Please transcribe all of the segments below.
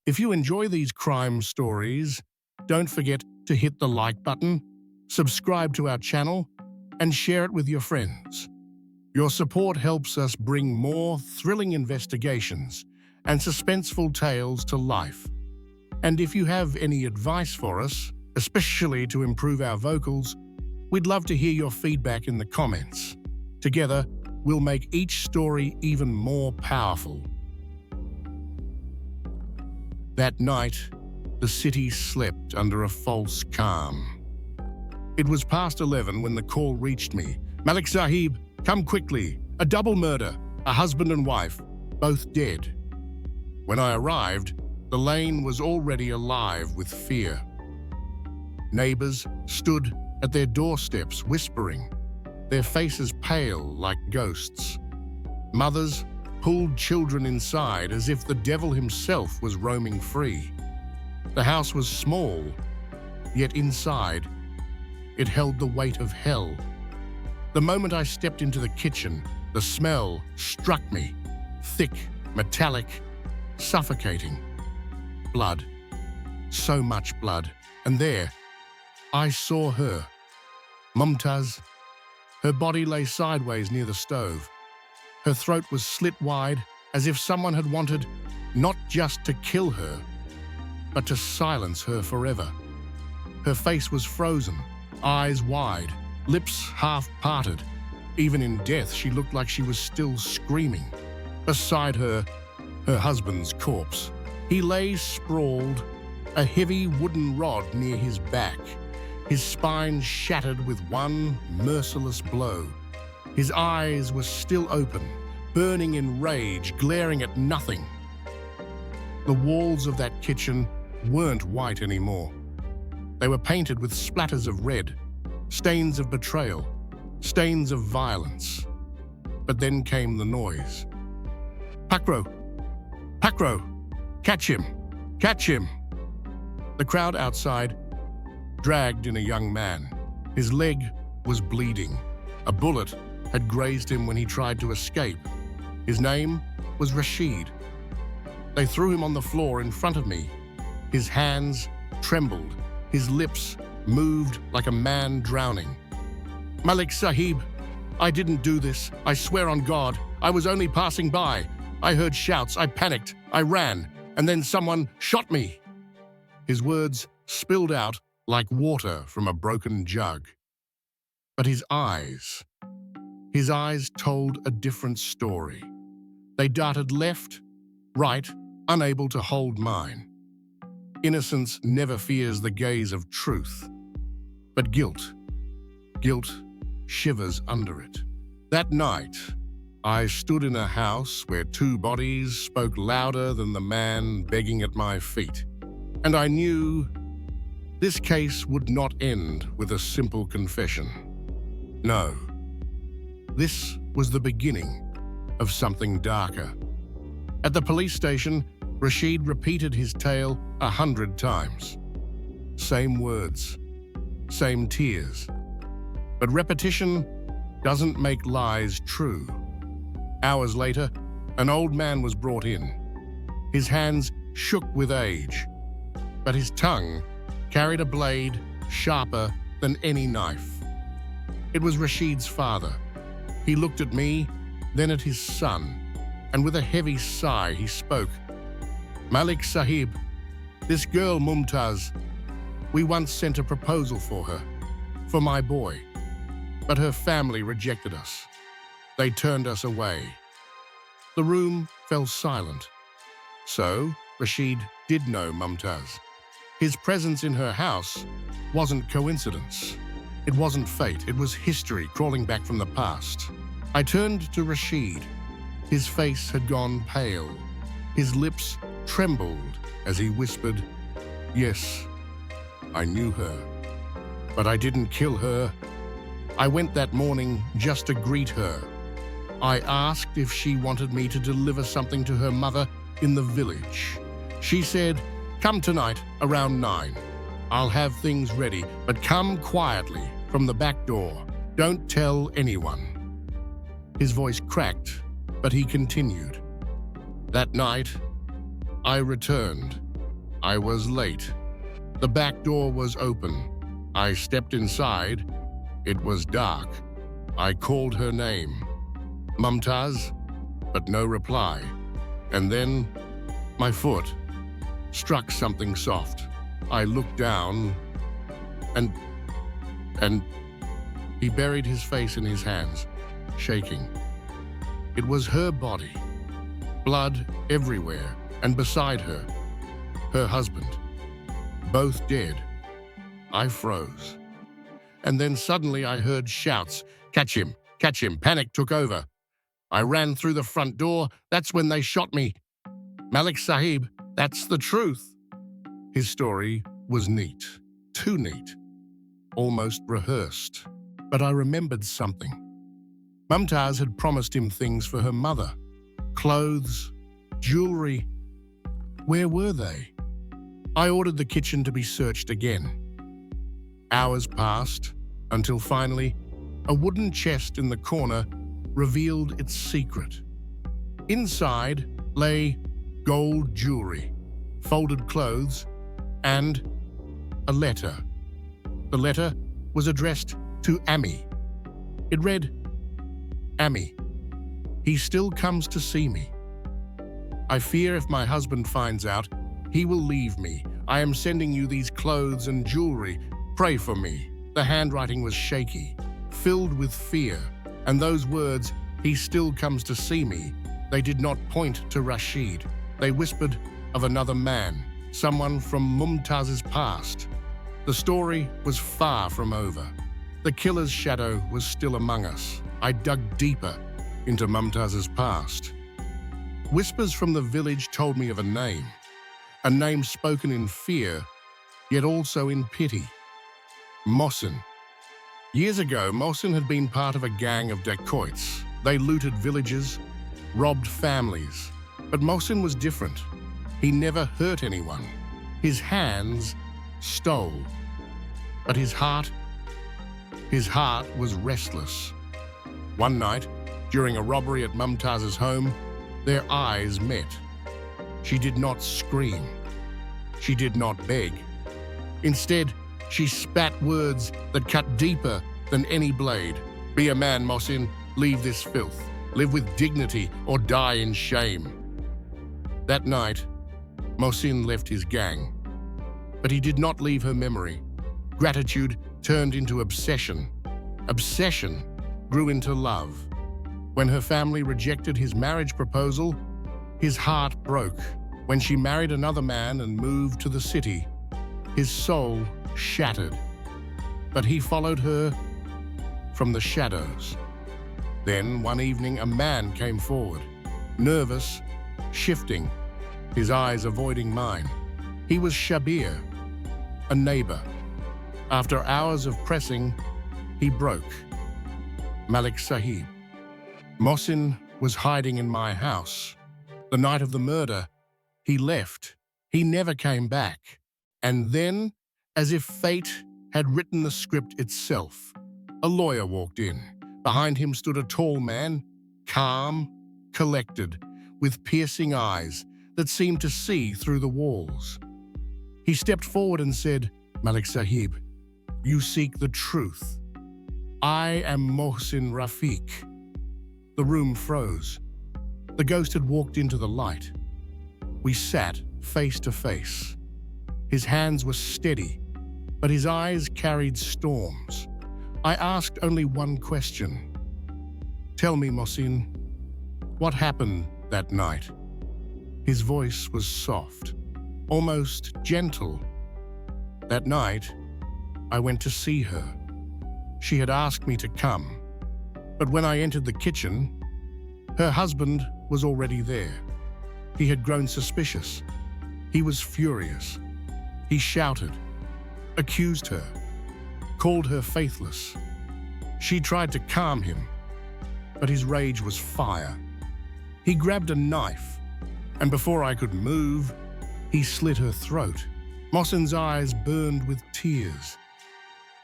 If you enjoy these crime stories, don't forget to hit the like button, subscribe to our channel, and share it with your friends. Your support helps us bring more thrilling investigations and suspenseful tales to life. And if you have any advice for us, especially to improve our vocals, we'd love to hear your feedback in the comments. Together, we'll make each story even more powerful. That night, the city slept under a false calm. It was past 11 when the call reached me. "Malik Sahib, come quickly. A double murder, a husband and wife, both dead." When I arrived, the lane was already alive with fear. Neighbors stood at their doorsteps whispering, their faces pale like ghosts. Mothers pulled children inside as if the devil himself was roaming free. The house was small, yet inside, it held the weight of hell. The moment I stepped into the kitchen, the smell struck me, thick, metallic, suffocating. Blood. So much blood. And there, I saw her. Mumtaz. Her body lay sideways near the stove. Her throat was slit wide, as if someone had wanted not just to kill her, but to silence her forever. Her face was frozen, eyes wide, lips half parted. Even in death, she looked like she was still screaming. Beside her, her husband's corpse. He lay sprawled, a heavy wooden rod near his back, his spine shattered with one merciless blow. His eyes were still open, burning in rage, glaring at nothing. The walls of that kitchen weren't white anymore. They were painted with splatters of red, stains of betrayal, stains of violence. But then came the noise. "Pakro! Pakro! Catch him! Catch him!" The crowd outside dragged in a young man. His leg was bleeding. A bullet had grazed him when he tried to escape. His name was Rashid. They threw him on the floor in front of me. His hands trembled. His lips moved like a man drowning. "Malik Sahib, I didn't do this. I swear on God. I was only passing by. I heard shouts. I panicked. I ran. And then someone shot me." His words spilled out like water from a broken jug. But his eyes told a different story. They darted left, right, unable to hold mine. Innocence never fears the gaze of truth. But guilt shivers under it. That night, I stood in a house where two bodies spoke louder than the man begging at my feet. And I knew this case would not end with a simple confession. No. This was the beginning of something darker. At the police station, Rashid repeated his tale 100 times. Same words, same tears. But repetition doesn't make lies true. Hours later, an old man was brought in. His hands shook with age, but his tongue carried a blade sharper than any knife. It was Rashid's father. He looked at me, then at his son, and with a heavy sigh he spoke. "Malik Sahib, this girl Mumtaz, we once sent a proposal for her, for my boy, but her family rejected us. They turned us away." The room fell silent. So, Rashid did know Mumtaz. His presence in her house wasn't coincidence. It wasn't fate, it was history crawling back from the past. I turned to Rashid. His face had gone pale. His lips trembled as he whispered, "Yes, I knew her, but I didn't kill her. I went that morning just to greet her. I asked if she wanted me to deliver something to her mother in the village. She said, 'Come tonight around 9. I'll have things ready, but come quietly from the back door. Don't tell anyone.'" His voice cracked, but he continued. "That night, I returned. I was late. The back door was open. I stepped inside. It was dark. I called her name, Mumtaz, but no reply. And then my foot struck something soft. I looked down and he buried his face in his hands, shaking. It was her body, blood everywhere, and beside her, her husband, both dead. I froze. And then suddenly I heard shouts, "Catch him! Catch him!" Panic took over. I ran through the front door. That's when they shot me. Malik Sahib, that's the truth. His story was neat, too neat, almost rehearsed. But I remembered something. Mumtaz had promised him things for her mother. Clothes, jewelry. Where were they? I ordered the kitchen to be searched again. Hours passed until finally a wooden chest in the corner revealed its secret. Inside lay gold jewelry, folded clothes, and a letter. The letter was addressed to Ami. It read, "Ami, he still comes to see me. I fear if my husband finds out, he will leave me. I am sending you these clothes and jewelry. Pray for me." The handwriting was shaky, filled with fear, and those words, "he still comes to see me," they did not point to Rashid. They whispered of another man, someone from Mumtaz's past. The story was far from over. The killer's shadow was still among us. I dug deeper into Mumtaz's past. Whispers from the village told me of a name spoken in fear, yet also in pity. Mohsin. Years ago, Mohsin had been part of a gang of dacoits. They looted villages, robbed families. But Mohsin was different. He never hurt anyone. His hands stole. But his heart was restless. One night, during a robbery at Mumtaz's home, their eyes met. She did not scream. She did not beg. Instead, she spat words that cut deeper than any blade. "Be a man, Mohsin. Leave this filth. Live with dignity or die in shame." That night, Mohsin left his gang. But he did not leave her memory. Gratitude turned into obsession. Obsession grew into love. When her family rejected his marriage proposal, his heart broke. When she married another man and moved to the city, his soul shattered. But he followed her from the shadows. Then, one evening, a man came forward, nervous, shifting, his eyes avoiding mine. He was Shabir, a neighbor. After hours of pressing, he broke. "Malik Sahib, Mohsin was hiding in my house. The night of the murder, he left. He never came back." And then, as if fate had written the script itself, a lawyer walked in. Behind him stood a tall man, calm, collected, with piercing eyes that seemed to see through the walls. He stepped forward and said, "Malik Sahib, you seek the truth. I am Mohsin Rafiq." The room froze. The ghost had walked into the light. We sat face to face. His hands were steady, but his eyes carried storms. I asked only one question. "Tell me, Mohsin, what happened that night?" His voice was soft, almost gentle. That night, I went to see her. She had asked me to come, but when I entered the kitchen, her husband was already there. He had grown suspicious. He was furious. He shouted, accused her, called her faithless. She tried to calm him, but his rage was fire. He grabbed a knife, and before I could move, he slit her throat. Mohsin's eyes burned with tears.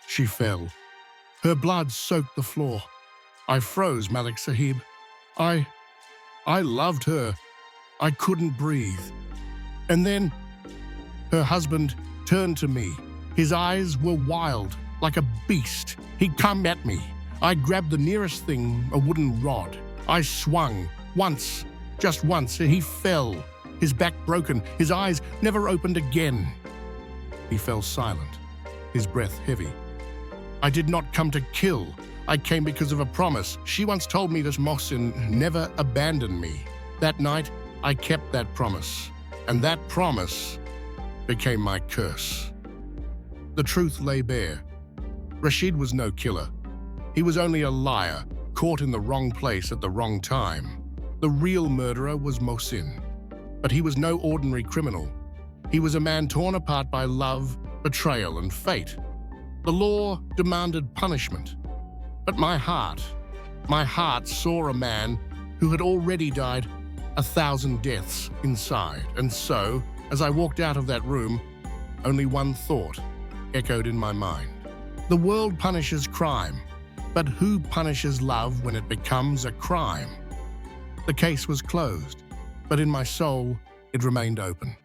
She fell. Her blood soaked the floor. I froze, Malik Sahib. I loved her. I couldn't breathe. And then her husband, turned to me. His eyes were wild, like a beast. He'd come at me. I grabbed the nearest thing, a wooden rod. I swung, once, just once, and he fell. His back broken, his eyes never opened again. He fell silent, his breath heavy. I did not come to kill. I came because of a promise. She once told me that Mohsin never abandoned me. That night, I kept that promise, and that promise became my curse. The truth lay bare. Rashid was no killer. He was only a liar, caught in the wrong place at the wrong time. The real murderer was Mohsin, but he was no ordinary criminal. He was a man torn apart by love, betrayal, and fate. The law demanded punishment, but my heart saw a man who had already died 1,000 deaths inside. And so, as I walked out of that room, only one thought echoed in my mind. The world punishes crime, but who punishes love when it becomes a crime? The case was closed, but in my soul, it remained open.